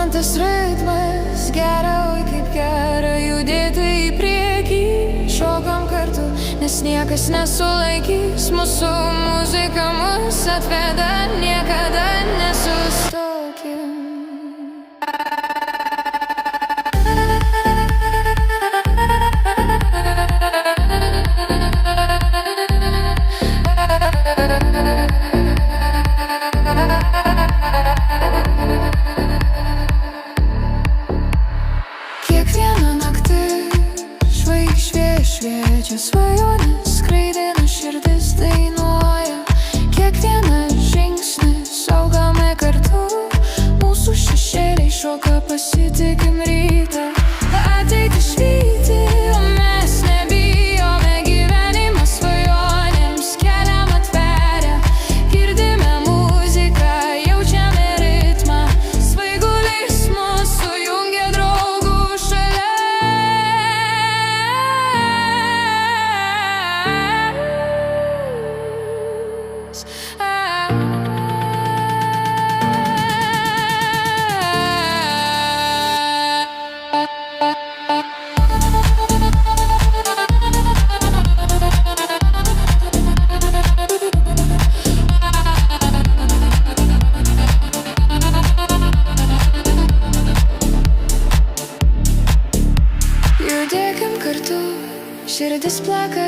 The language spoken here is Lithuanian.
man tas ritmas gera, oi kaip gera judėti į priekį. Šokam kartu, nes niekas nesulaikys. Mūsų muzika mus atveda, niekada nesustokim. Kiekviena naktis žvaigždė šviečia, svajonės skraidina, širdis dainuoja. Kiekvienas žingsnis augame kartu, mūsų šešėliai šoka, pasitikim rytą. Ateitį švyti, o mes nebijome, gyvenimą svajonėms keliam atveria. Girdime muziką, jaučiame ritmą, svaigulis mūsų jungia draugų šalia. Judėkim kartu, širdis plaka